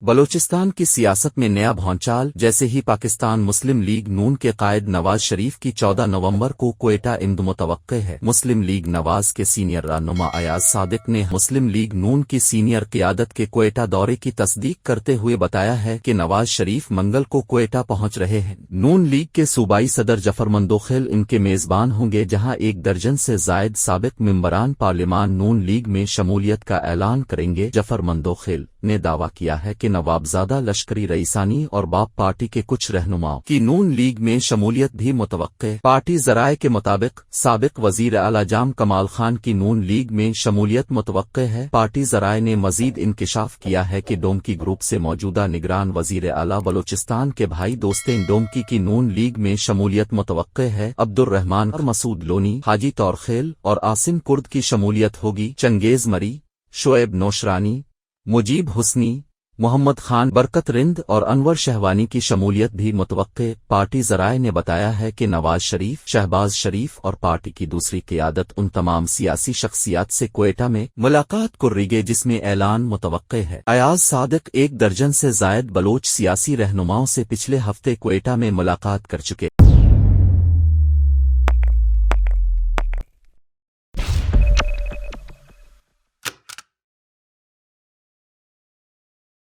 بلوچستان کی سیاست میں نیا بھونچال جیسے ہی پاکستان مسلم لیگ نون کے قائد نواز شریف کی 14 نومبر کو کوئٹہ اند متوقع ہے۔ مسلم لیگ نواز کے سینئر رہنما ایاز صادق نے مسلم لیگ نون کی سینئر قیادت کے کوئٹہ دورے کی تصدیق کرتے ہوئے بتایا ہے کہ نواز شریف منگل کو کوئٹہ پہنچ رہے ہیں۔ نون لیگ کے صوبائی صدر جعفر مندوخیل ان کے میزبان ہوں گے، جہاں 1 درجن سے زائد سابق ممبران پارلیمان نون لیگ میں شمولیت کا اعلان کریں گے۔ جعفر مندوخیل نے دعویٰ کیا ہے کہ نوابزادہ لشکری رئیسانی اور باپ پارٹی کے کچھ رہنماؤں کی نون لیگ میں شمولیت بھی متوقع۔ پارٹی ذرائع کے مطابق سابق وزیر اعلی جام کمال خان کی نون لیگ میں شمولیت متوقع ہے۔ پارٹی ذرائع نے مزید انکشاف کیا ہے کہ ڈومکی گروپ سے موجودہ نگران وزیر اعلی بلوچستان کے بھائی دوستین ڈومکی کی نون لیگ میں شمولیت متوقع ہے۔ عبد الرحمان اور مسعود لونی، حاجی طورخیل اور عاصم کرد کی شمولیت ہوگی۔ چنگیز مری، شعیب نوشرانی، مجیب حسنی، محمد خان برکت رند اور انور شہوانی کی شمولیت بھی متوقع۔ پارٹی ذرائع نے بتایا ہے کہ نواز شریف، شہباز شریف اور پارٹی کی دوسری قیادت ان تمام سیاسی شخصیات سے کوئٹہ میں ملاقات کریں گے جس میں اعلان متوقع ہے۔ ایاز صادق 1 درجن سے زائد بلوچ سیاسی رہنماؤں سے پچھلے ہفتے کوئٹہ میں ملاقات کر چکے۔